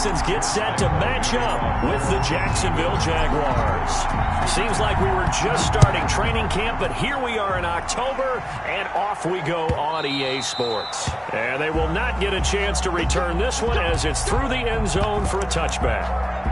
Texans get set to match up with the Jacksonville Jaguars. Seems like we were just starting training camp, but here we are in October, and off we go on EA Sports. And they will not get a chance to return this one as it's through the end zone for a touchback.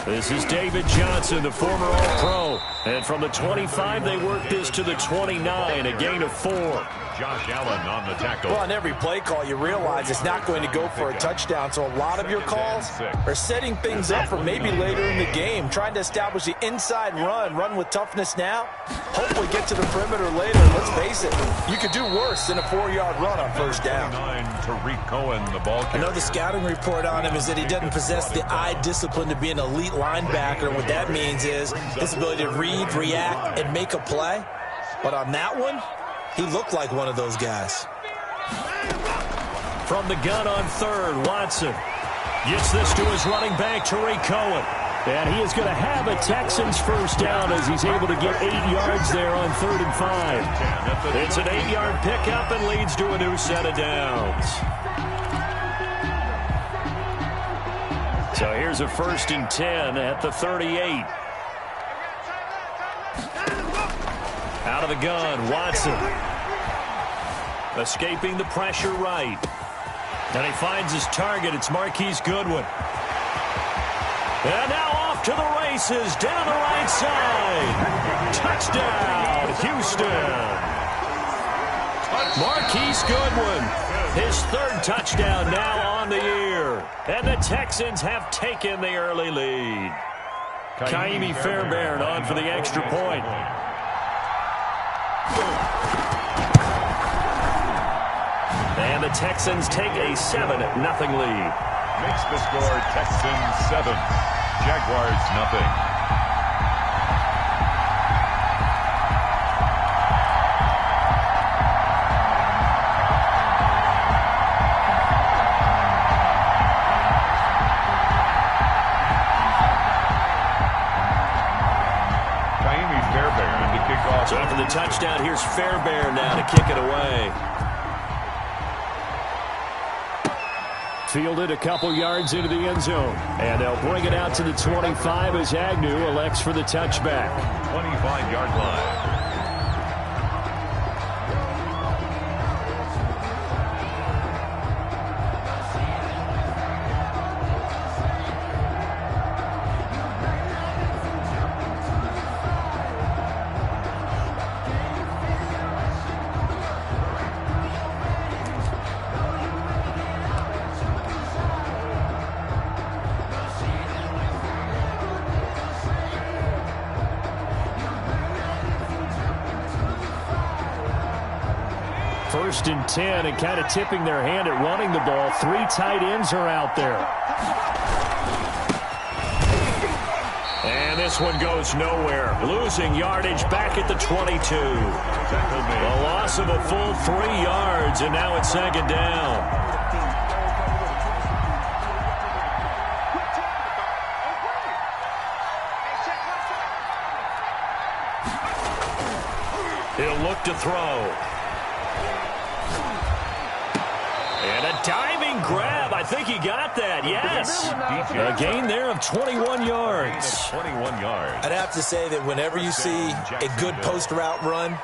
This is David Johnson, the former All-Pro. And from the 25, they work this to the 29, a gain of 4. Josh Allen on the tackle. Well, on every play call, you realize it's not going to go for a touchdown. So a lot of your calls are setting things up for maybe later in the game, trying to establish the inside run with toughness now. Hopefully get to the perimeter later. Let's face it, you could do worse than a 4-yard run on first down. Tariq Cohen, the ball carrier. I know the scouting report on him is that he doesn't possess the eye discipline to be an elite linebacker. And what that means is his ability to read, react, and make a play. But on that one, he looked like one of those guys. From the gun on third, Watson gets this to his running back, Tariq Cohen. And he is going to have a Texans first down as he's able to get 8 yards there on 3rd and 5. It's an 8-yard pickup and leads to a new set of downs. So here's a 1st and 10 at the 38. Out of the gun, Watson. Escaping the pressure right. And he finds his target. It's Marquise Goodwin. And now off to the races down the right side. Touchdown, Houston. Marquise Goodwin, his 3rd touchdown now on the year. And the Texans have taken the early lead. Kaimi Fairbairn on for the extra point. And the Texans take a 7-0 lead. Makes the score Texans 7, Jaguars nothing. Kaimi Fairbairn to kick off. So after the touchdown, here's Fairbairn now to kick it away. Fielded a couple yards into the end zone. And they'll bring it out to the 25 as Agnew elects for the touchback. 25-yard line. First and 10, and kind of tipping their hand at running the ball. 3 tight ends are out there. And this one goes nowhere. Losing yardage back at the 22. A loss of a full 3 yards, and now it's 2nd down. He'll look to throw. And a diving grab. I think he got that. Yes. A gain there of 21 yards. 21 yards. I'd have to say that whenever you see a good post route run,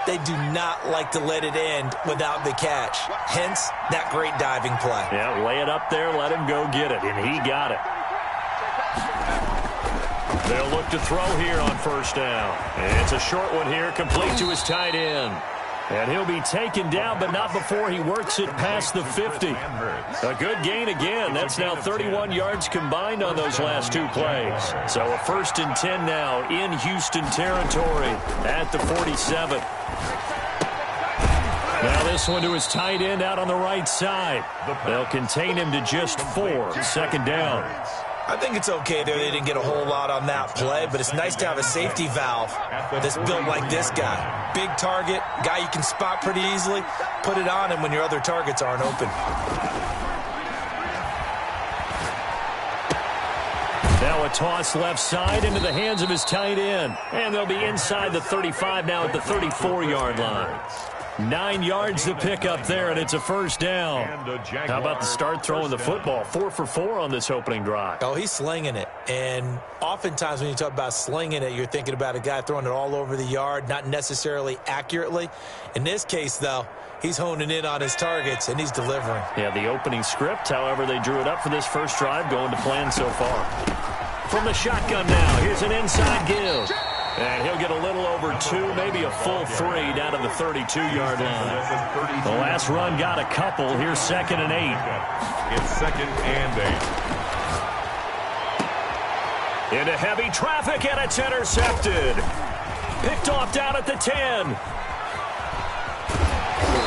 they do not like to let it end without the catch. Hence, that great diving play. Yeah, lay it up there, let him go get it, and he got it. They'll look to throw here on first down. And it's a short one here, complete to his tight end. And he'll be taken down, but not before he works it past the 50. A good gain again. That's now 31 yards combined on those last 2 plays. So a 1st and 10 now in Houston territory at the 47. Now this one to his tight end out on the right side. They'll contain him to just 4. 2nd down. I think it's okay there. They didn't get a whole lot on that play, but it's nice to have a safety valve that's built like this guy. Big target, guy you can spot pretty easily. Put it on him when your other targets aren't open. Now a toss left side into the hands of his tight end. And they'll be inside the 35 now at the 34-yard line. 9 yards to pick up there, and it's a first down. How about the start throwing the football? 4 for 4 on this opening drive. Oh, he's slinging it. And oftentimes when you talk about slinging it, you're thinking about a guy throwing it all over the yard, not necessarily accurately. In this case, though, he's honing in on his targets, and he's delivering. Yeah, the opening script, however, they drew it up for this first drive, going to plan so far. From the shotgun now, here's an inside give. And he'll get a little over 2, maybe a full 3 down to the 32-yard line. The last run got a couple. Here's 2nd and 8. It's 2nd and 8. Into heavy traffic, and it's intercepted. Picked off down at the 10.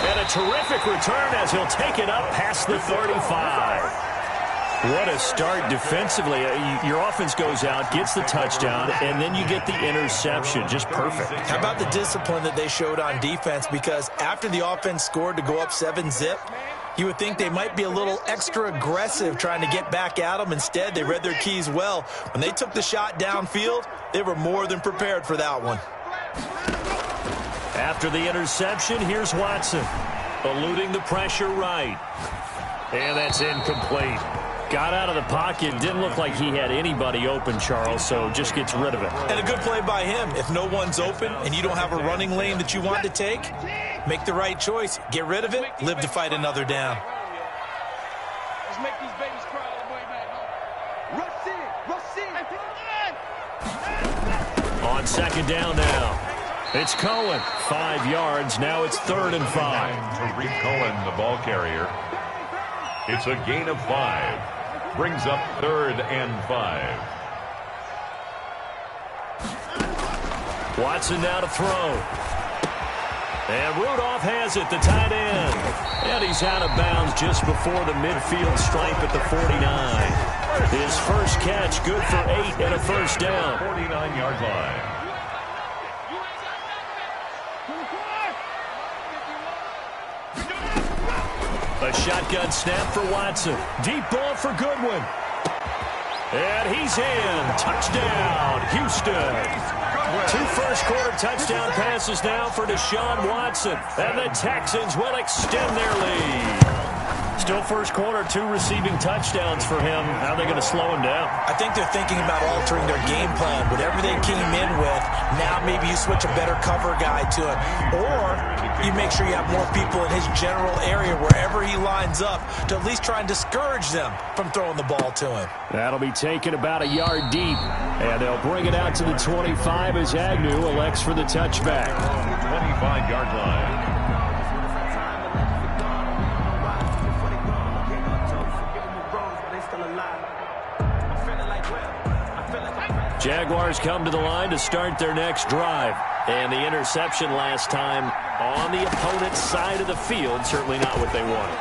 And a terrific return as he'll take it up past the 35. What a start defensively. Your offense goes out, gets the touchdown, and then you get the interception. Just perfect. How about the discipline that they showed on defense? Because after the offense scored to go up 7-zip, you would think they might be a little extra aggressive trying to get back at them. Instead, they read their keys well. When they took the shot downfield, they were more than prepared for that one. After the interception, here's Watson. Eluding the pressure right. And that's incomplete. Got out of the pocket. Didn't look like he had anybody open, Charles, so just gets rid of it. And a good play by him. If no one's open and you don't have a running lane that you want to take, make the right choice. Get rid of it. Live to fight another down. Let's make these babies cry all the way back. Rush in. On 2nd down now. It's Cohen. 5 yards. Now it's 3rd and 5. Tariq Cohen, the ball carrier. It's a gain of 5. Brings up 3rd and 5. Watson now to throw. And Rudolph has it, the tight end. And he's out of bounds just before the midfield stripe at the 49. His first catch, good for 8 and a first down. 49-yard line. A shotgun snap for Watson. Deep ball for Goodwin. And he's in. Touchdown, Houston. 2 first-quarter touchdown passes now for Deshaun Watson. And the Texans will extend their lead. Still first quarter, 2 receiving touchdowns for him. How are they going to slow him down? I think they're thinking about altering their game plan. Whatever they came in with, now maybe you switch a better cover guy to it. Or you make sure you have more people in his general area wherever he lines up to at least try and discourage them from throwing the ball to him. That'll be taken about a yard deep. And they'll bring it out to the 25 as Agnew elects for the touchback. 25-yard line. Jaguars come to the line to start their next drive. And the interception last time on the opponent's side of the field, certainly not what they wanted.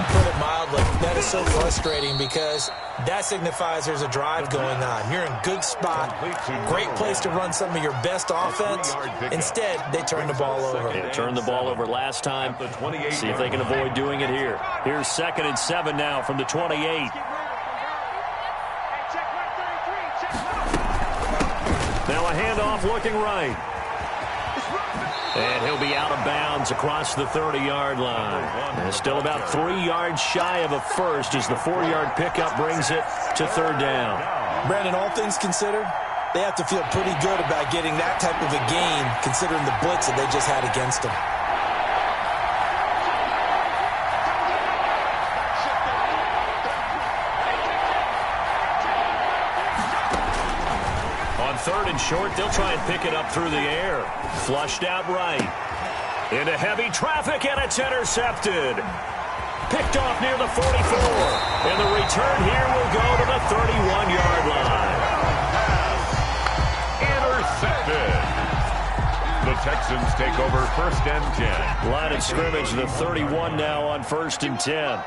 Put it mildly, that is so frustrating because that signifies there's a drive going on. You're in good spot, great place to run some of your best offense. Instead, they turn the ball over. They turned the ball over last time. See if they can avoid doing it here. Here's 2nd and 7 now from the 28. Now a handoff looking right. And he'll be out of bounds across the 30-yard line. And still about 3 yards shy of a first as the 4-yard pickup brings it to 3rd down. Brandon, all things considered, they have to feel pretty good about getting that type of a gain considering the blitz that they just had against them. On 3rd and short, they'll try and pick it up through the air. Flushed out right. Into heavy traffic, and it's intercepted. Picked off near the 44. And the return here will go to the 31-yard line. Intercepted. The Texans take over 1st and 10. Line of scrimmage, the 31 now on 1st and 10.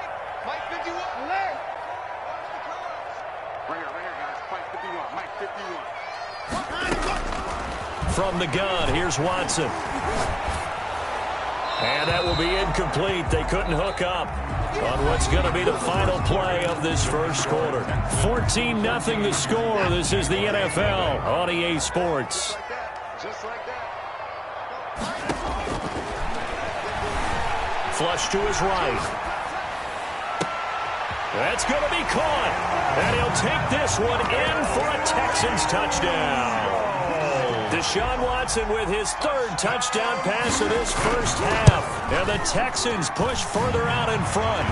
From the gun, here's Watson. And that will be incomplete. They couldn't hook up on what's going to be the final play of this first quarter. 14-0 the score. This is the NFL on EA Sports. Just like that. Flush to his right. That's going to be caught. And he'll take this one in for a Texans touchdown. Deshaun Watson with his third touchdown pass of this first half. And the Texans push further out in front.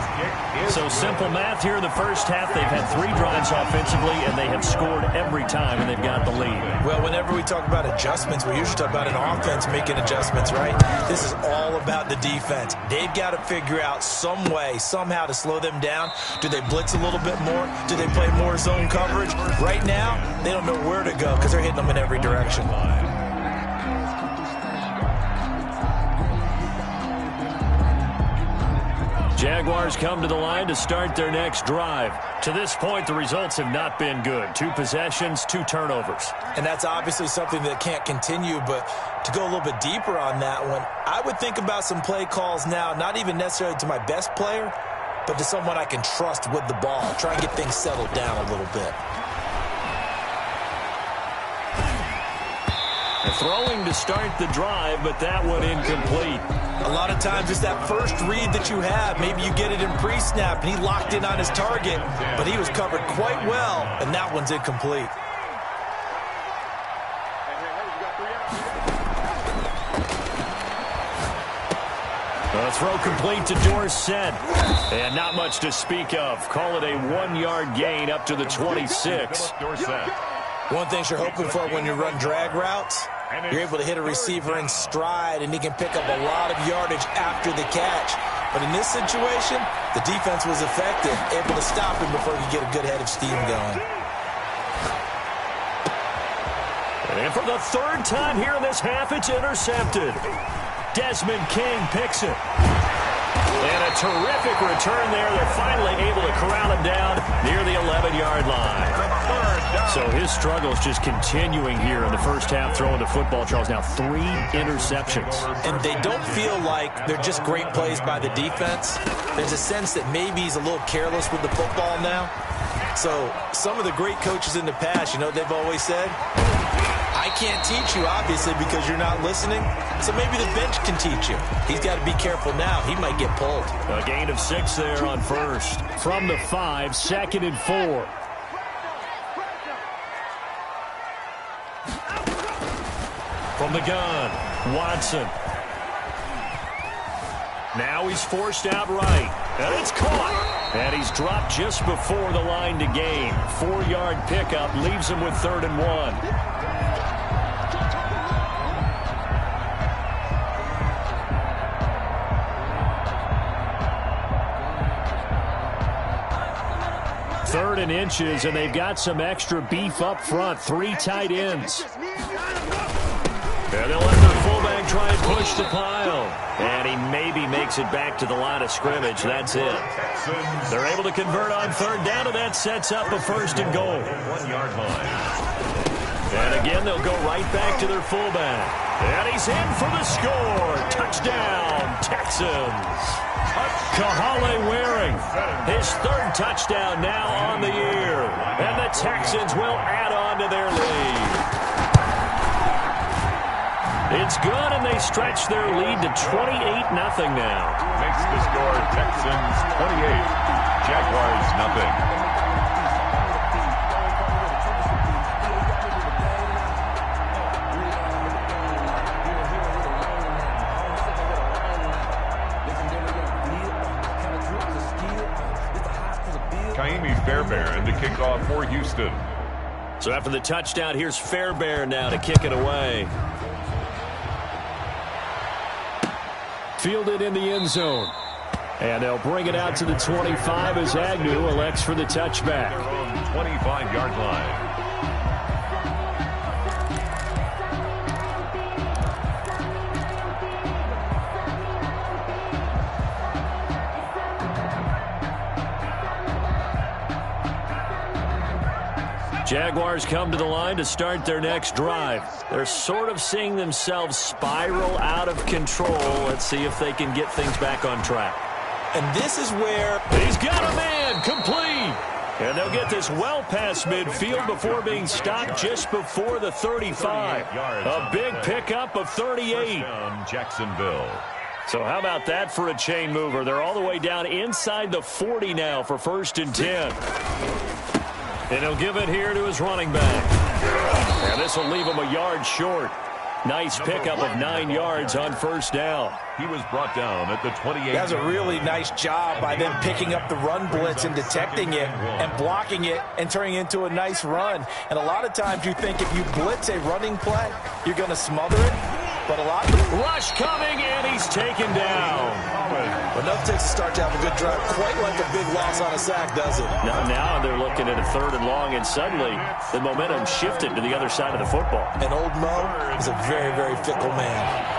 So simple math here in the first half. They've had 3 drives offensively, and they have scored every time, and they've got the lead. Well, whenever we talk about adjustments, we usually talk about an offense making adjustments, right? This is all about the defense. They've got to figure out some way, somehow to slow them down. Do they blitz a little bit more? Do they play more zone coverage? Right now, they don't know where to go because they're hitting them in every direction. Jaguars come to the line to start their next drive. To this point, the results have not been good. 2 possessions, 2 turnovers. And that's obviously something that can't continue, but to go a little bit deeper on that one, I would think about some play calls now, not even necessarily to my best player, but to someone I can trust with the ball. Try and get things settled down a little bit. Throwing to start the drive, but that one incomplete. A lot of times it's that first read that you have. Maybe you get it in pre-snap, and he locked in on his target, but he was covered quite well, and that one's incomplete. A throw complete to Dorsett. And not much to speak of. Call it a 1-yard gain up to the 26. One thing you're hoping for when you run drag routes, you're able to hit a receiver in stride, and he can pick up a lot of yardage after the catch. But in this situation, the defense was effective, able to stop him before he could get a good head of steam going. And for the 3rd time here in this half, it's intercepted. Desmond King picks it. And a terrific return there. They're finally able to corral him down near the 11-yard line. So his struggles just continuing here in the first half, throwing the football, Charles. Now 3 interceptions. And they don't feel like they're just great plays by the defense. There's a sense that maybe he's a little careless with the football now. So some of the great coaches in the past, you know what they've always said? I can't teach you, obviously, because you're not listening. So maybe the bench can teach you. He's got to be careful now. He might get pulled. A gain of 6 there on first. From the 5, 2nd and 4. From the gun, Watson. Now he's forced out right. And it's caught. And he's dropped just before the line to gain. 4-yard pickup leaves him with 3rd and 1. Third and inches, and they've got some extra beef up front. 3 tight ends. And they'll let their fullback try and push the pile. And he maybe makes it back to the line of scrimmage. That's it. They're able to convert on 3rd down, and that sets up a 1st and goal. 1-yard line. And again, they'll go right back to their fullback. And he's in for the score. Touchdown, Texans. Kahale Waring, his 3rd touchdown now on the year. And the Texans will add on to their lead. It's good, and they stretch their lead to 28-0 now. Makes the score Texans 28, Jaguars 0. Fairbairn to kick off for Houston. So after the touchdown, here's Fairbairn now to kick it away. Fielded in the end zone. And they'll bring it out to the 25 as Agnew elects for the touchback. 25-yard line. Jaguars come to the line to start their next drive. They're sort of seeing themselves spiral out of control. Let's see if they can get things back on track. And this is where he's got a man complete. And they'll get this well past midfield before being stopped just before the 35. A big pickup of 38. Jacksonville. So how about that for a chain mover? They're all the way down inside the 40 now for 1st and 10. And he'll give it here to his running back. And this will leave him a yard short. Nice pickup of 9 yards on 1st down. He was brought down at the 28. That's a really nice job by them picking up the run blitz and detecting it and blocking it and turning it into a nice run. And a lot of times you think if you blitz a running play, you're going to smother it. But a lot of rush coming, and he's taken down. Enough takes to start to have a good drive. Quite like a big loss on a sack, does it? Now they're looking at a 3rd and long, and suddenly the momentum shifted to the other side of the football. And old Mo is a very, very fickle man.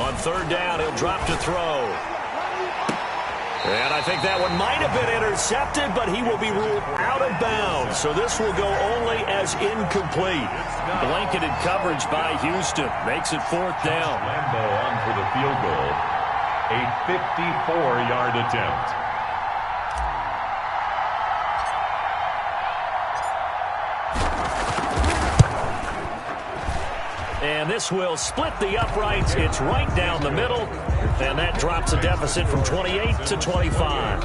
On 3rd down, he'll drop to throw. And I think that one might have been intercepted, but he will be ruled out of bounds. So this will go only as incomplete. Blanketed coverage by Houston. Makes it 4th down. Lambo on for the field goal. A 54-yard attempt. And this will split the uprights. It's right down the middle. And that drops a deficit from 28 to 25.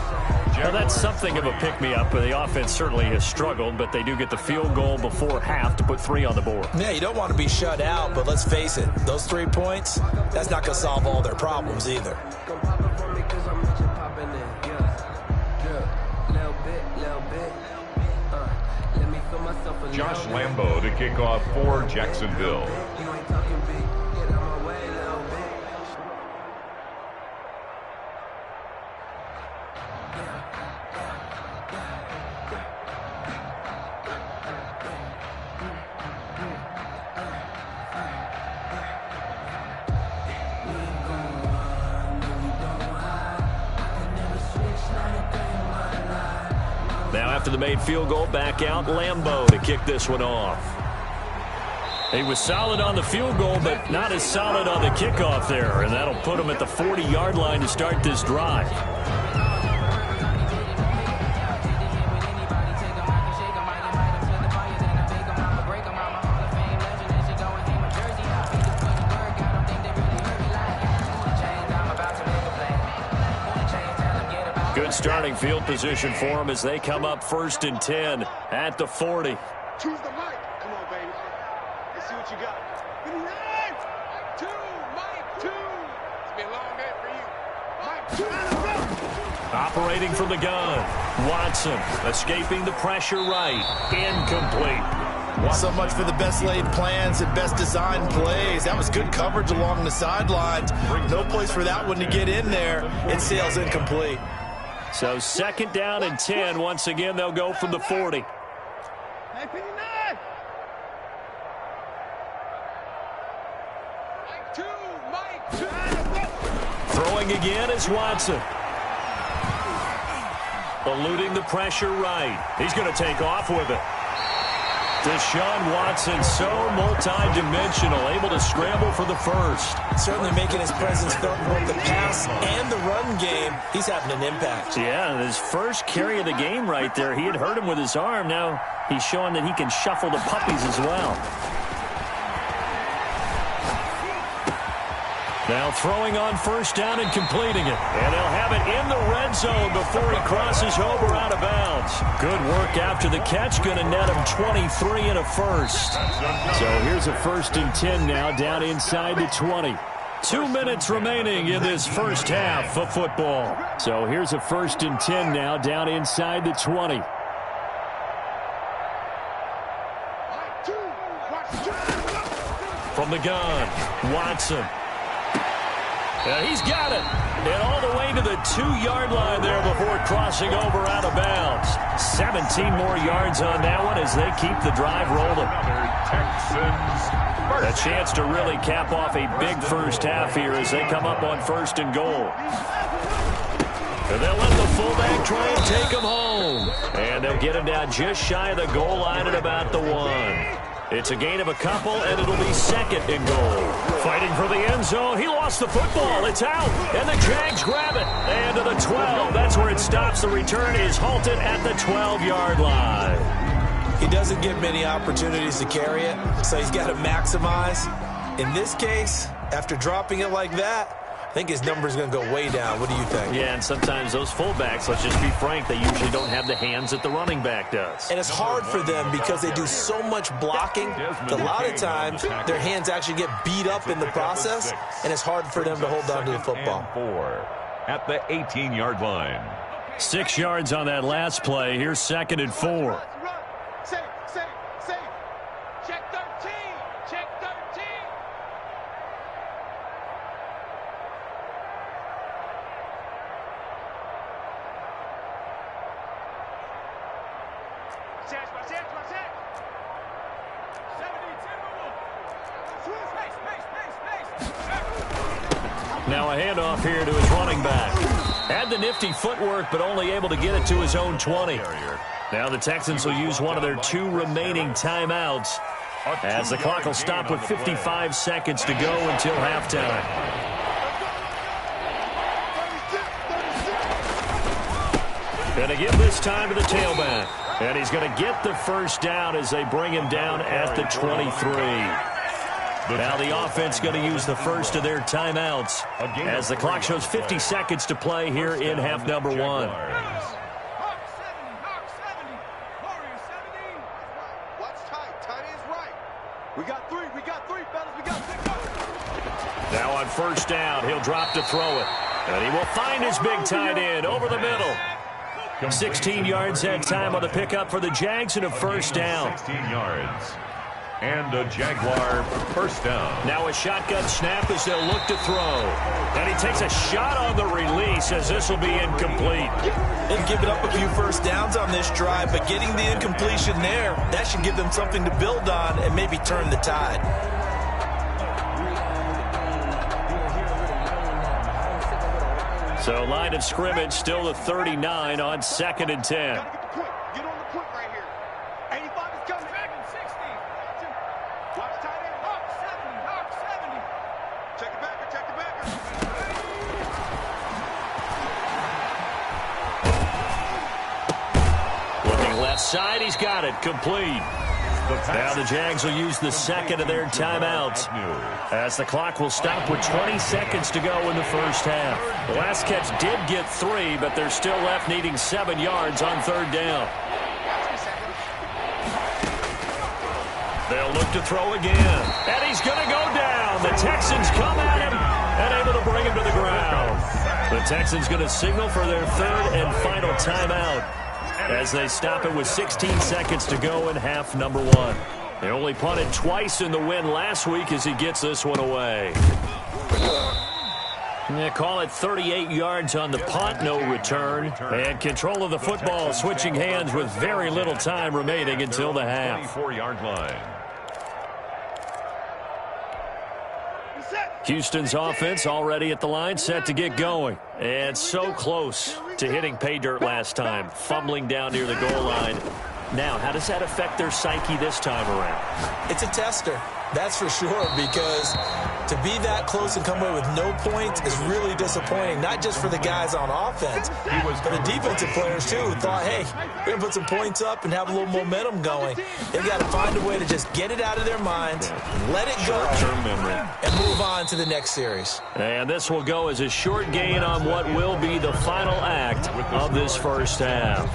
Now, that's something of a pick-me-up. The offense certainly has struggled, but they do get the field goal before half to put 3 on the board. Yeah, you don't want to be shut out, but let's face it. Those 3 points, that's not going to solve all their problems either. Josh Lambo to kick off for Jacksonville. Now after the made field goal, back out Lambo to kick this one off. He was solid on the field goal, but not as solid on the kickoff there. And that'll put him at the 40-yard line to start this drive. Good starting field position for them as they come up 1st and 10 at the 40. Choose the mic. Come on, baby. Let's see what you got. Mike 2. Mike 2. It's been a long day for you. Mike 2. Operating from the gun. Watson escaping the pressure right. Incomplete. So much for the best laid plans and best designed plays. That was good coverage along the sidelines. No place for that one to get in there. It sails incomplete. So 2nd down and 10. Once again, they'll go from the 40. Hey, 59. Mike 2. Throwing again is Watson. Eluding the pressure right. He's going to take off with it. Deshaun Watson, so multi-dimensional, able to scramble for the 1st. Certainly making his presence felt in both the pass and the run game. He's having an impact. Yeah, his first carry of the game right there. He had hurt him with his arm. Now he's showing that he can shuffle the puppies as well. Now throwing on 1st down and completing it. And they'll have it in the red zone before he crosses over out of bounds. Good work after the catch. Going to net him 23 and a 1st. So here's a 1st and 10 now down inside the 20. 2 minutes remaining in this first half of football. So here's a 1st and 10 now down inside the 20. From the gun, Watson. He's got it. And all the way to the 2-yard line there before crossing over out of bounds. 17 more yards on that one as they keep the drive rolling. Texans. A chance to really cap off a big first half here as they come up on 1st and goal. And they'll let the fullback try and take him home. And they'll get him down just shy of the goal line at about the 1. It's a gain of a couple, and it'll be 2nd and goal. Fighting for the end zone. He lost the football. It's out. And the Jags grab it. And to the 12. That's where it stops. The return is halted at the 12-yard line. He doesn't get many opportunities to carry it, so he's got to maximize. In this case, after dropping it like that, I think his number is going to go way down. What do you think? Yeah, and sometimes those fullbacks, let's just be frank, they usually don't have the hands that the running back does. And it's hard for them because they do so much blocking that a lot of times their hands actually get beat up in the process, and it's hard for them to hold on to the football. 4 at the 18-yard line. 6 yards on that last play. Here's 2nd and 4. Safe. Check 13. Check 13. Watch it. 72. Now a handoff here to his running back. Had the nifty footwork, but only able to get it to his own 20. Now the Texans will use one of their 2 remaining timeouts as the clock will stop with 55 seconds to go until halftime. Going to give this time to the tailback. And he's going to get the first down as they bring him down at the 23. Now the offense going to use the first of their timeouts as the clock shows 50 seconds to play here in half number 1. We got three, fellas. We got 6. Now on 1st down, he'll drop to throw it. And he will find his big tight end over the middle. 16 yards that time on the pickup for the Jags and a 1st down. 16 yards. And a Jaguar 1st down. Now a shotgun snap as they'll look to throw. And he takes a shot on the release as this will be incomplete. They've given up a few 1st downs on this drive, but getting the incompletion there, that should give them something to build on and maybe turn the tide. So line of scrimmage still the 39 on 2nd and 10. Gotta get the point. Get on the point right here. 85 is coming. 60. Watch tight end. Hawk 70. Check it back. Looking left side, he's got it. Complete. Now the Jags will use the 2nd of their timeouts as the clock will stop with 20 seconds to go in the 1st half. The last catch did get 3, but they're still left needing 7 yards on 3rd down. They'll look to throw again. And he's going to go down. The Texans come at him and able to bring him to the ground. The Texans going to signal for their 3rd and final timeout as they stop it with 16 seconds to go in half number 1. They only punted twice in the win last week as he gets this one away. They call it 38 yards on the punt, no return. And control of the football switching hands with very little time remaining until the half. 24-yard line. Houston's offense already at the line, set to get going. And so close to hitting pay dirt last time, fumbling down near the goal line. Now, how does that affect their psyche this time around? It's a tester, that's for sure, because to be that close and come away with no points is really disappointing, not just for the guys on offense, but the defensive players, too, who thought, hey, we're going to put some points up and have a little momentum going. They've got to find a way to just get it out of their minds, let it go, and move on to the next series. And this will go as a short gain on what will be the final act of this 1st half.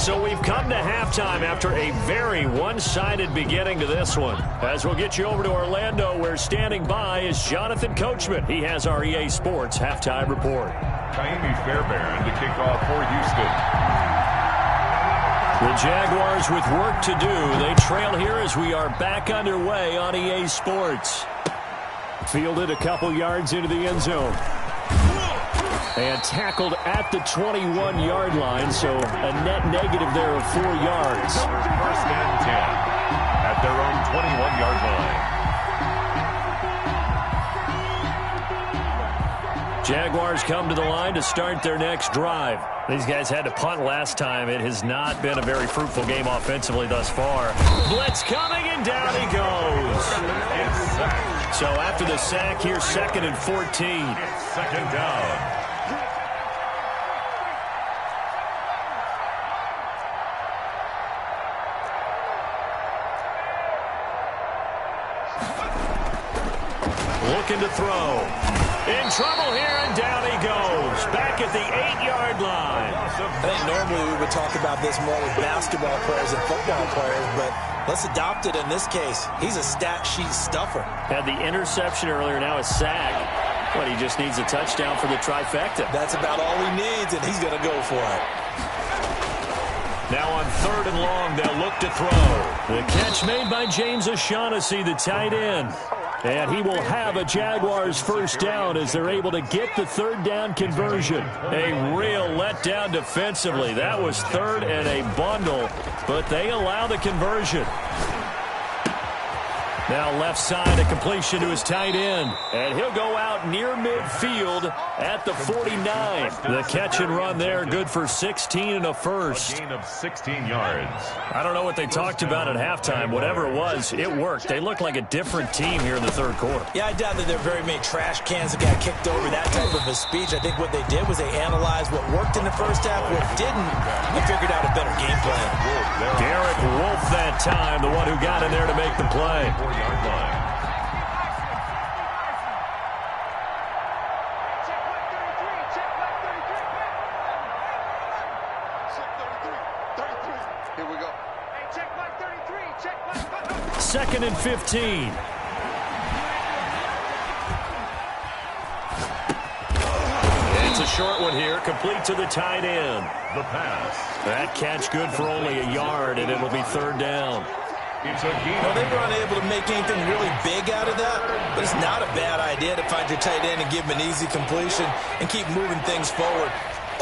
So we've come to halftime after a very one-sided beginning to this one. As we'll get you over to Orlando, where standing by is Jonathan Coachman. He has our EA Sports halftime report. Kaimi Fairbairn to kick off for Houston. The Jaguars with work to do. They trail here as we are back underway on EA Sports. Fielded a couple yards into the end zone. And tackled at the 21-yard line, so a net negative there of 4 yards. First and 10 at their own 21-yard line. Jaguars come to the line to start their next drive. These guys had to punt last time. It has not been a very fruitful game offensively thus far. Blitz coming, and down he goes. So after the sack, here's 2nd and 14. Second down. Looking to throw. In trouble here, and down he goes. Back at the 8-yard line. I think normally we would talk about this more with basketball players and football players, but let's adopt it in this case. He's a stat sheet stuffer. Had the interception earlier, now a sack. But he just needs a touchdown for the trifecta. That's about all he needs, and he's going to go for it. Now on 3rd and long, they'll look to throw. The catch made by James O'Shaughnessy, the tight end. And he will have a Jaguars first down as they're able to get the 3rd down conversion. A real letdown defensively. That was 3rd and a bundle, but they allow the conversion. Now left side, a completion to his tight end. And he'll go out near midfield at the 49. The catch and run there, good for 16 and a first. A gain of 16 yards. I don't know what they talked about at halftime. Whatever it was, it worked. They look like a different team here in the 3rd quarter. Yeah, I doubt that there are very many trash cans that got kicked over, that type of a speech. I think what they did was they analyzed what worked in the first half, what didn't, and figured out a better game plan. Garrett Wolf that time, the one who got in there to make the play. 4-yard line. Here we go. Check my 33. Check my 2nd and 15. It's a short one here, complete to the tight end. The pass. That catch good for only a yard, and it'll be 3rd down. It's a gain. Well, they were unable to make anything really big out of that, but it's not a bad idea to find your tight end and give him an easy completion and keep moving things forward.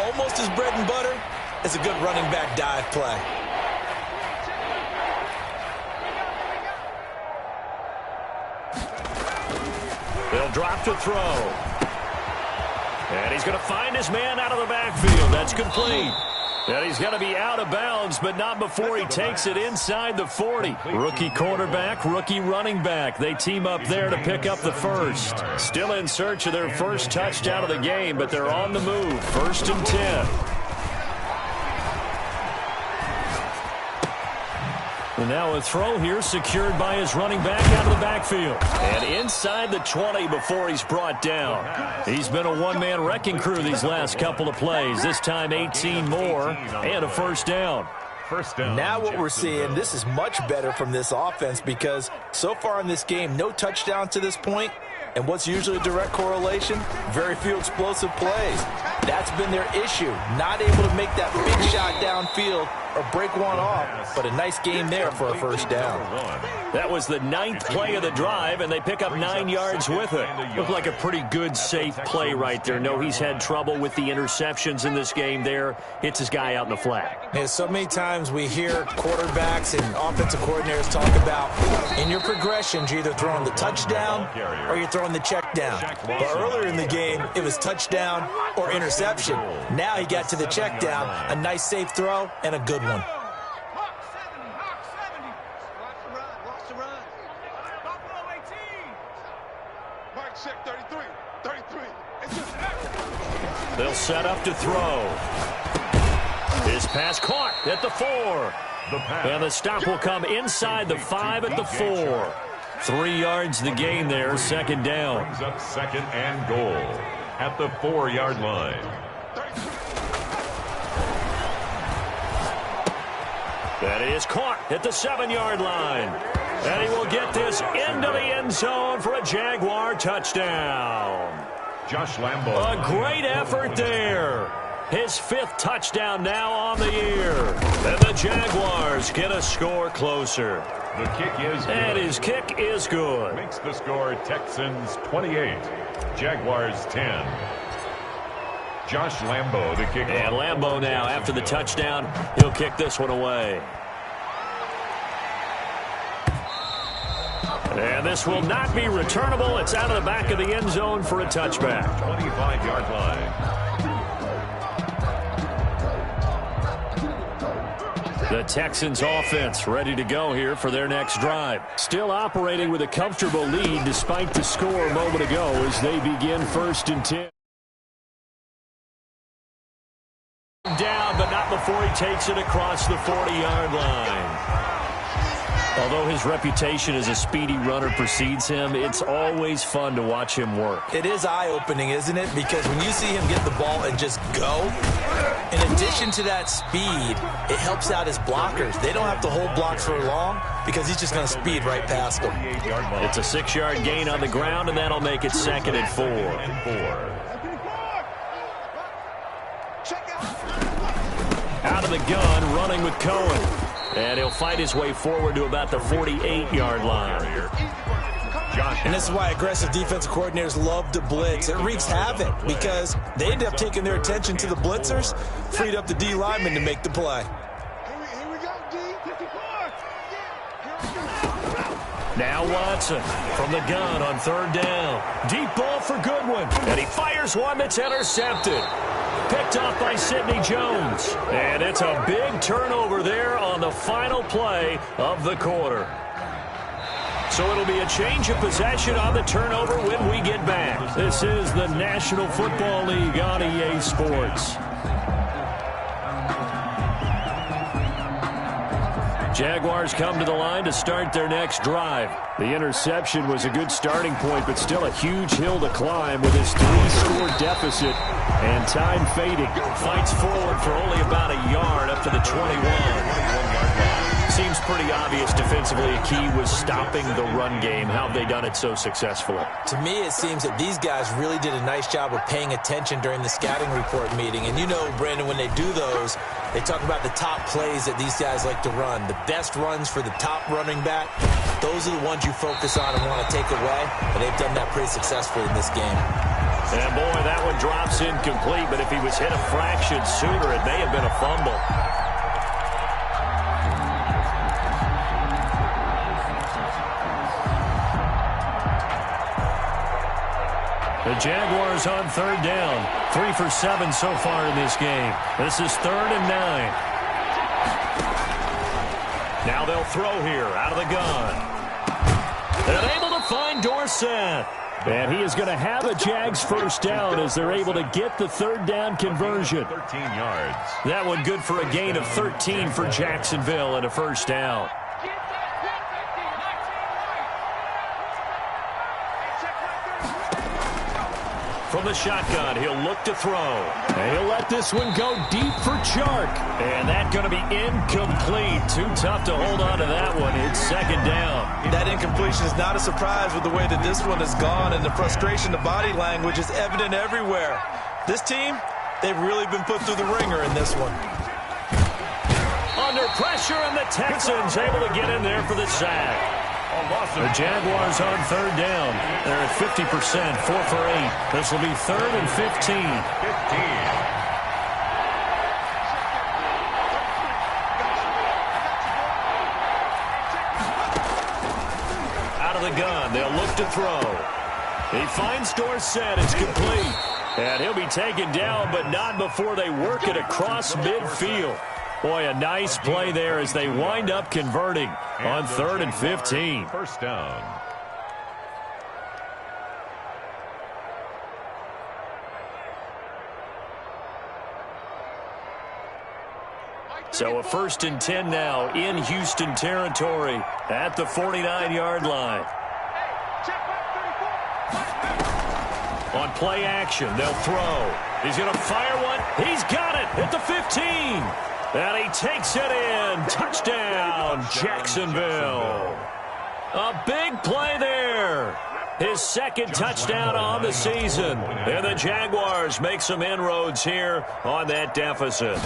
Almost his bread and butter is a good running back dive play. They'll drop to throw. And he's going to find his man out of the backfield. That's complete. And he's going to be out of bounds, but not before he takes it inside the 40. Rookie quarterback, rookie running back. They team up there to pick up the first. Still in search of their first touchdown of the game, but they're on the move. 1st and 10. And now a throw here secured by his running back out of the backfield. And inside the 20 before he's brought down. He's been a one-man wrecking crew these last couple of plays. This time 18 more and a first down. First down. Now what we're seeing, this is much better from this offense because so far in this game, no touchdown to this point. And what's usually a direct correlation? Very few explosive plays. That's been their issue. Not able to make that big shot downfield or break one off, but a nice game there for a first down. That was the 9th play of the drive, and they pick up 9 yards with it. Looked like a pretty good, safe play right there. No, he's had trouble with the interceptions in this game there. Hits his guy out in the flat. Yeah, so many times we hear quarterbacks and offensive coordinators talk about in your progressions, you're either throwing the touchdown or you're throwing the check down. But earlier in the game, it was touchdown or interception. Now he got to the check down, a nice safe throw, and a good one. They'll set up to throw. His pass caught at the 4. And the stop will come inside the 5 at the 4. 3 yards the gain there, 2nd down. Brings up 2nd and goal at the 4-yard line. That is caught at the 7-yard line. And he will get this into the end zone for a Jaguar touchdown. Josh Lambo. A great effort there. His 5th touchdown now on the year. And the Jaguars get a score closer. The kick is good. And his kick is good. Makes the score Texans 28, Jaguars 10. Josh Lambo, the kick. And Lambo now, after the touchdown, he'll kick this one away. And this will not be returnable. It's out of the back of the end zone for a touchback. 25-yard line. The Texans offense ready to go here for their next drive. Still operating with a comfortable lead despite the score a moment ago as they begin 1st and 10. Down, but not before he takes it across the 40-yard line. Although his reputation as a speedy runner precedes him, it's always fun to watch him work. It is eye-opening, isn't it? Because when you see him get the ball and just go, in addition to that speed, it helps out his blockers. They don't have to hold blocks for long because he's just going to speed right past them. It's a 6-yard gain on the ground, and that'll make it 2nd and 4. Out of the gun, running with Cohen. And he'll fight his way forward to about the 48-yard line. And this is why aggressive defensive coordinators love to blitz. It wreaks havoc because they end up taking their attention to the blitzers, freed up the D lineman to make the play. Here we go, D. 54. Now Watson from the gun on 3rd down. Deep ball for Goodwin. And he fires one that's intercepted. Picked off by Sidney Jones. And it's a big turnover there on the final play of the quarter. So it'll be a change of possession on the turnover when we get back. This is the National Football League on EA Sports. Jaguars come to the line to start their next drive. The interception was a good starting point, but still a huge hill to climb with his 3-score deficit and time fading. Fights forward for only about a yard up to the 21-yard line. Seems pretty obvious defensively a key was stopping the run game. How have they done it so successfully? To me, it seems that these guys really did a nice job of paying attention during the scouting report meeting. And you know, Brandon, when they do those, they talk about the top plays that these guys like to run. The best runs for the top running back, those are the ones you focus on and want to take away. And they've done that pretty successfully in this game. And boy, that one drops incomplete. But if he was hit a fraction sooner, it may have been a fumble. The Jaguars on 3rd down. 3 for 7 so far in this game. This is 3rd and 9. Now they'll throw here out of the gun. They're able to find Dorsett. And he is going to have a Jags first down as they're able to get the 3rd down conversion. 13 yards. That one good for a gain of 13 for Jacksonville and a first down. From the shotgun, he'll look to throw. And he'll let this one go deep for Chark. And that's going to be incomplete. Too tough to hold on to that one. It's 2nd down. That incompletion is not a surprise with the way that this one has gone, and the frustration, the body language is evident everywhere. This team, they've really been put through the ringer in this one. Under pressure, and the Texans able to get in there for the sack. The Jaguars on 3rd down. They're at 50%, 4 for 8. This will be 3rd and 15. Out of the gun, they'll look to throw. He finds Dorsett, it's complete. And he'll be taken down, but not before they work it across midfield. Boy, a nice play there as they wind up converting on 3rd and 15. First down. So a 1st and 10 now in Houston territory at the 49-yard line. On play action, they'll throw. He's going to fire one. He's got it at the 15. And he takes it in. Touchdown, Jacksonville. A big play there. his second touchdown on the season. And the Jaguars make some inroads here on that deficit.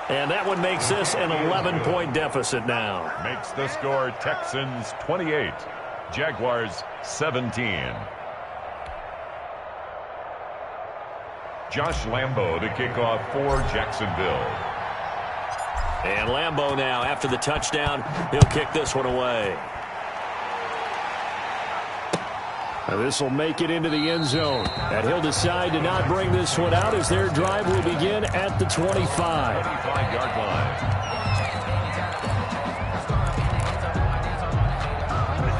And that one makes this an 11-point deficit now. Makes the score Texans 28, Jaguars 17. Josh Lambo to kick off for Jacksonville. And Lambo now, after the touchdown, he'll kick this one away. This will make it into the end zone. And he'll decide to not bring this one out as their drive will begin at the 25. 25-yard line.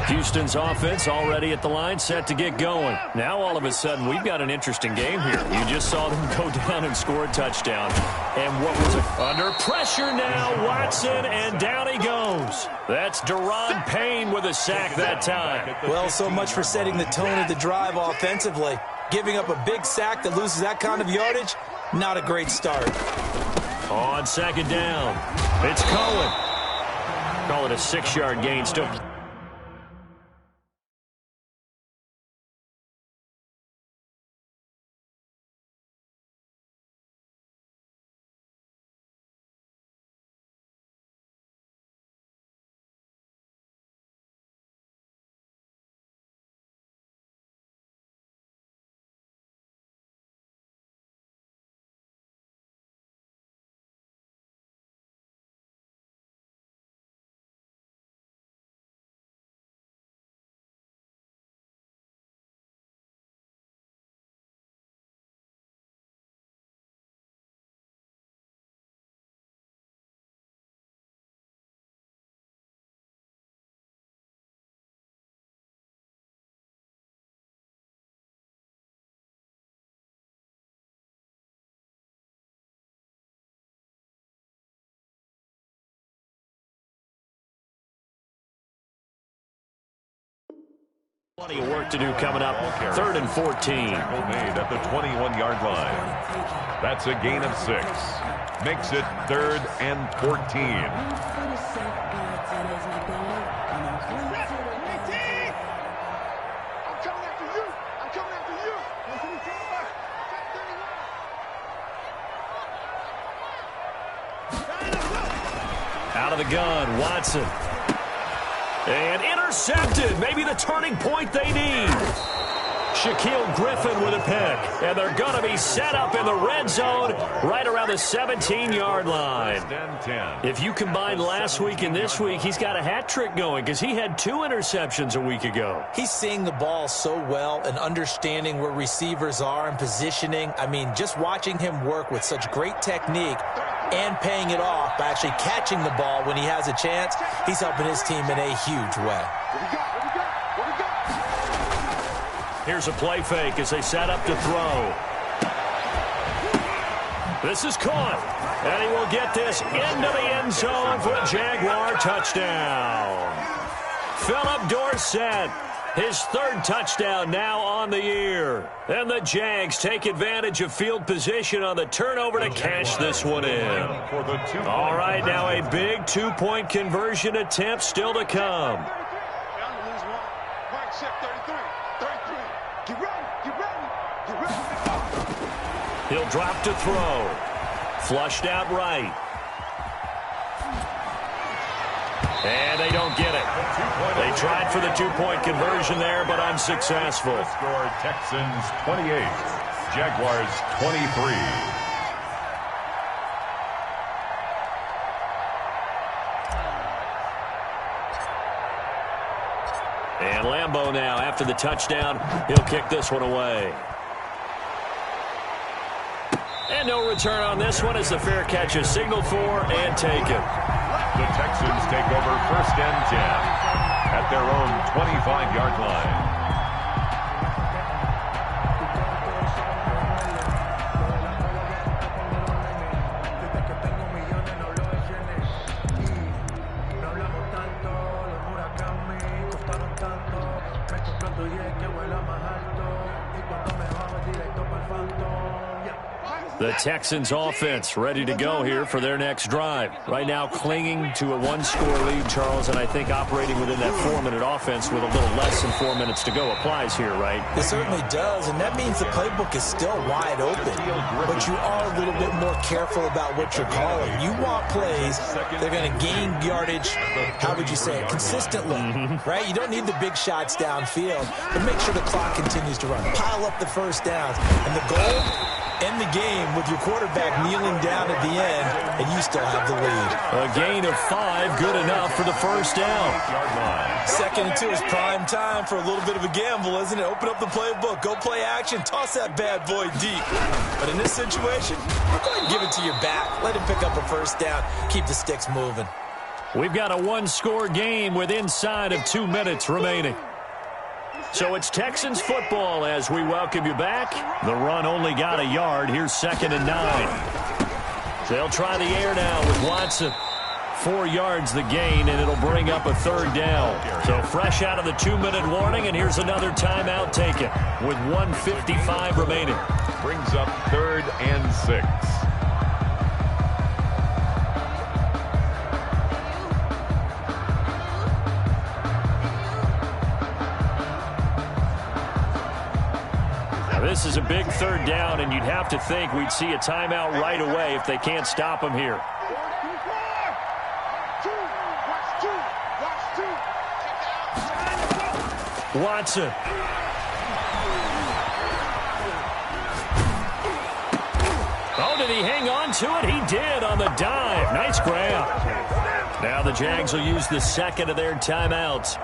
Houston's offense already at the line, set to get going. Now all of a sudden we've got an interesting game here. You just saw them go down and score a touchdown. And what was it? Under pressure now, Watson, and down he goes. That's Deron Payne with a sack that time. Well, so much for setting the tone of the drive offensively. Giving up a big sack that loses that kind of yardage, not a great start. On second down, it's Cohen. Call it a 6-yard gain still. Plenty of work to do coming up. 3rd and 14. Made at the 21-yard line. That's a gain of 6. Makes it 3rd and 14. Out of the gun, Watson. And intercepted. Maybe the turning point they need. Shaquille Griffin with a pick. And they're going to be set up in the red zone right around the 17-yard line. If you combine last week and this week, he's got a hat trick going because he had 2 interceptions a week ago. He's seeing the ball so well and understanding where receivers are and positioning. I mean, just watching him work with such great technique and paying it off by actually catching the ball when he has a chance, he's helping his team in a huge way. Here's a play fake as they set up to throw. This is caught, and he will get this into the end zone for a Jaguar touchdown. Philip Dorsett, his 3rd touchdown now on the year. And the Jags take advantage of field position on the turnover to cash this one in. All right, now a big 2-point conversion attempt still to come. He'll drop to throw. Flushed out right. And they don't get it. They tried for the 2-point conversion there, but unsuccessful. Score Texans 28, Jaguars 23. And Lambo now, after the touchdown, he'll kick this one away. And no return on this one as the fair catch is signaled for and taken. The Texans take over 1st and 10 at their own 25-yard line. The Texans offense ready to go here for their next drive. Right now clinging to a one-score lead, Charles, and I think operating within that 4-minute offense with a little less than 4 minutes to go applies here, right? It certainly does, and that means the playbook is still wide open. But you are a little bit more careful about what you're calling. You want plays that are going to gain yardage, how would you say it, consistently, right? You don't need the big shots downfield, but make sure the clock continues to run. Pile up the first downs. And the goal, end the game with your quarterback kneeling down at the end, and you still have the lead. A gain of 5, good enough for the first down. 2nd and 2 is prime time for a little bit of a gamble, isn't it? Open up the playbook, go play action, toss that bad boy deep. But in this situation, go ahead and give it to your back. Let him pick up a first down, keep the sticks moving. We've got a one-score game with inside of 2 minutes remaining. So it's Texans football as we welcome you back. The run only got a yard. Here's 2nd and 9. They'll try the air now with Watson. 4 yards the gain, and it'll bring up a 3rd down. So fresh out of the 2-minute warning, and here's another timeout taken with 1:55 remaining. Brings up 3rd and 6. This is a big 3rd down, and you'd have to think we'd see a timeout right away if they can't stop him here. Watson. Oh, did he hang on to it? He did on the dive. Nice grab. Now the Jags will use the 2nd of their timeouts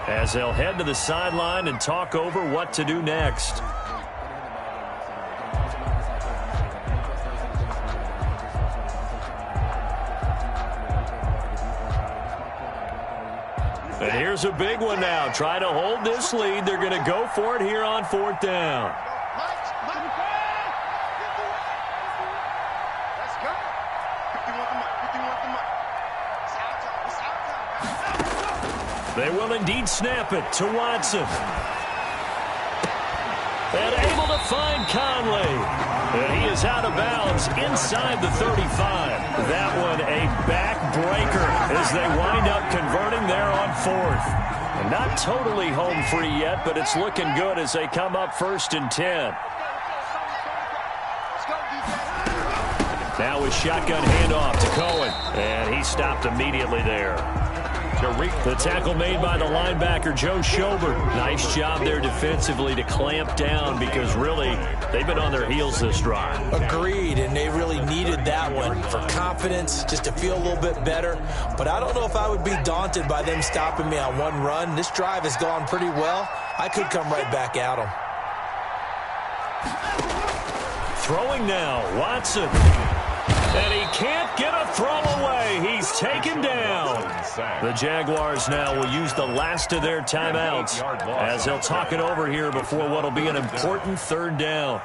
as they'll head to the sideline and talk over what to do next. And here's a big one now. Try to hold this lead. They're going to go for it here on 4th down. They will indeed snap it to Watson. And able to find Conley. And he is out of bounds inside the 35. That one a backbreaker as they wind up converting there on 4th. And not totally home free yet, but it's looking good as they come up 1st and 10. Now a shotgun handoff to Cohen. And he stopped immediately there. The tackle made by the linebacker, Joe Schobert. Nice job there defensively to clamp down because really they've been on their heels this drive. Agreed, and they really needed that one for confidence, just to feel a little bit better. But I don't know if I would be daunted by them stopping me on one run. This drive has gone pretty well. I could come right back at them. Throwing now, Watson. And he can't get a throw away. He's taken down. The Jaguars now will use the last of their timeouts as they'll talk it over here before what will be an important 3rd down.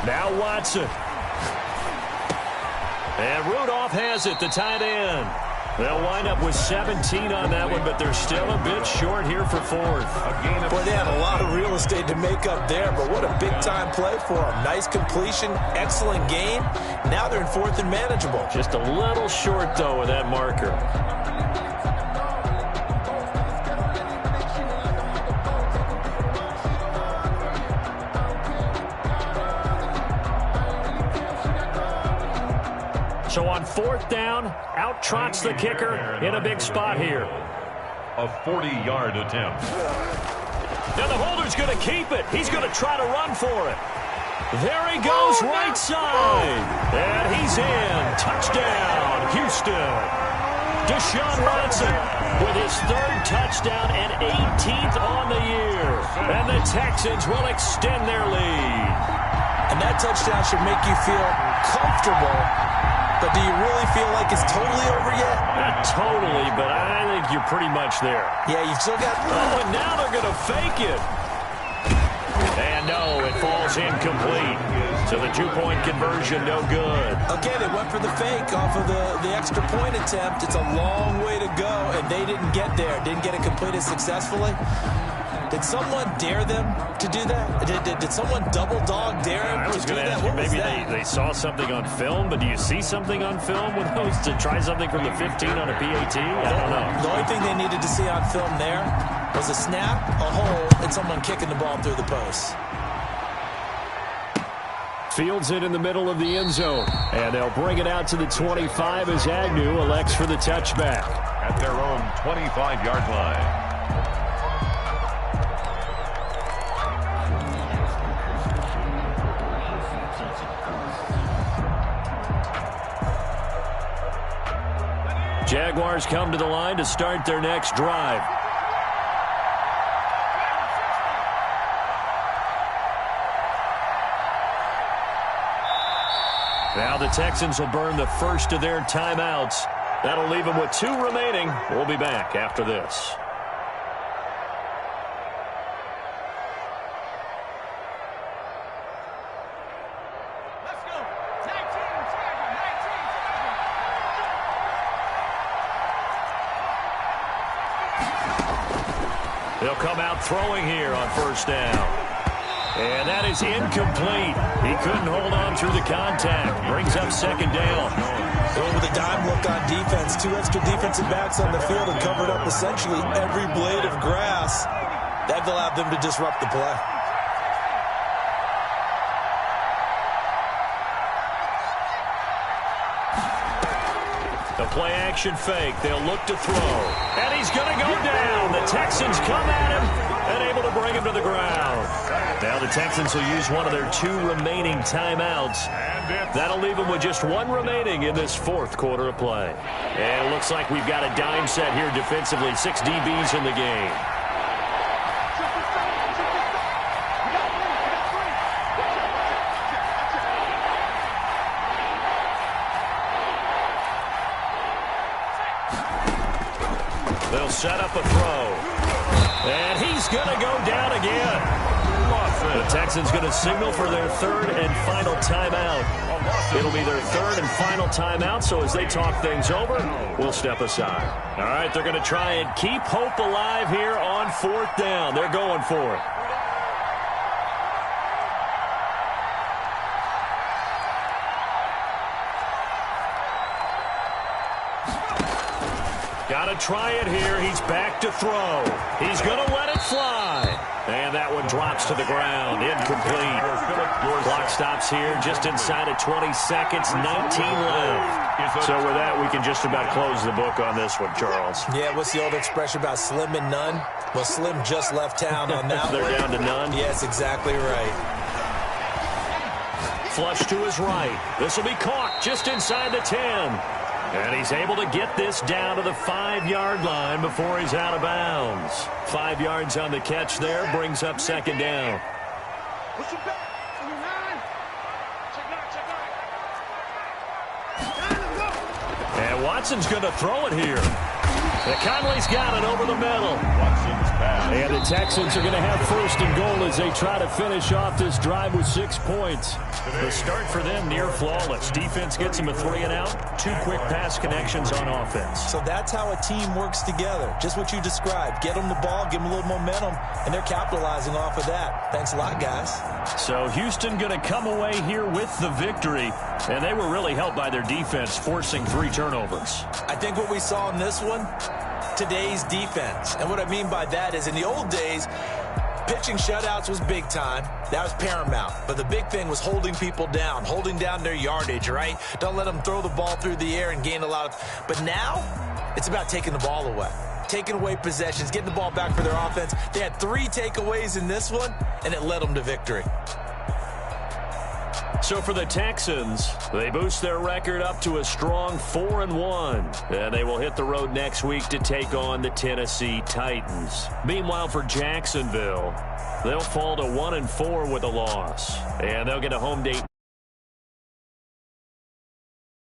Now Watson. And Rudolph has it, the tight end. They'll wind up with 17 on that one, but they're still a bit short here for 4th. Boy, they had a lot of real estate to make up there, but what a big-time play for them. Nice completion, excellent gain. Now they're in 4th and manageable. Just a little short, though, with that marker. So on 4th down, out trots the kicker in a big spot here. A 40-yard attempt. Now the holder's going to keep it. He's going to try to run for it. There he goes, right side. And he's in. Touchdown, Houston. Deshaun Watson with his 3rd touchdown and 18th on the year. And the Texans will extend their lead. And that touchdown should make you feel comfortable. But do you really feel like it's totally over yet? Not totally, but I think you're pretty much there. Yeah, you've still got... Oh, and now they're going to fake it. And no, it falls incomplete. So the two-point conversion, no good. Okay, they went for the fake off of the extra point attempt. It's a long way to go, and they didn't get there. Didn't get it completed successfully. Did someone dare them to do that? Did someone double-dog dare them to do that? I was going to ask you, maybe they saw something on film, but do you see something on film with those to try something from the 15 on a PAT? I don't know. The only thing they needed to see on film there was a snap, a hole, and someone kicking the ball through the post. Fields it in the middle of the end zone, and they'll bring it out to the 25 as Agnew elects for the touchback. At their own 25-yard line. Jaguars come to the line to start their next drive. Now the Texans will burn the first of their timeouts. That'll leave them with 2 remaining. We'll be back after this. They'll come out throwing here on first down. And that is incomplete. He couldn't hold on through the contact. Brings up second down. With a dime look on defense, 2 extra defensive backs on the field and covered up essentially every blade of grass. That allowed them to disrupt the play. The play-action fake. They'll look to throw. And he's going to go down. The Texans come at him and able to bring him to the ground. Now the Texans will use one of their 2 remaining timeouts. That'll leave them with just 1 remaining in this 4th quarter of play. And it looks like we've got a dime set here defensively. 6 DBs in the game. They'll set up a throw. And he's going to go down again. The Texans going to signal for their 3rd and final timeout. It'll be their 3rd and final timeout, so as they talk things over, we'll step aside. All right, they're going to try and keep hope alive here on 4th down. They're going for it. Got to try it here. He's back to throw. He's going to let it fly. And that one drops to the ground. Incomplete. Clock stops here just inside of 20 seconds. 19 left. So with that, we can just about close the book on this one, Charles. Yeah, what's the old expression about slim and none? Well, Slim just left town on that They're one. down to none? Yes, exactly right. Flush to his right. This will be caught just inside the 10. And he's able to get this down to the 5-yard line before he's out of bounds. 5 yards on the catch there, brings up second down. And Watson's going to throw it here. And Conley's got it over the middle. And the Texans are going to have 1st and goal as they try to finish off this drive with 6 points. The start for them near flawless. Defense gets them a 3 and out. 2 quick pass connections on offense. So that's how a team works together. Just what you described. Get them the ball, give them a little momentum, and they're capitalizing off of that. Thanks a lot, guys. So Houston going to come away here with the victory. And they were really helped by their defense, forcing 3 turnovers. I think what we saw in this one, today's defense. And what I mean by that is in the old days, pitching shutouts was big time. That was paramount. But the big thing was holding people down, holding down their yardage, right? Don't let them throw the ball through the air and gain a lot of... But now, it's about taking the ball away. Taking away possessions, getting the ball back for their offense. They had 3 takeaways in this one, and it led them to victory. So for the Texans, they boost their record up to a strong 4-1. And they will hit the road next week to take on the Tennessee Titans. Meanwhile, for Jacksonville, they'll fall to 1-4 with a loss. And they'll get a home date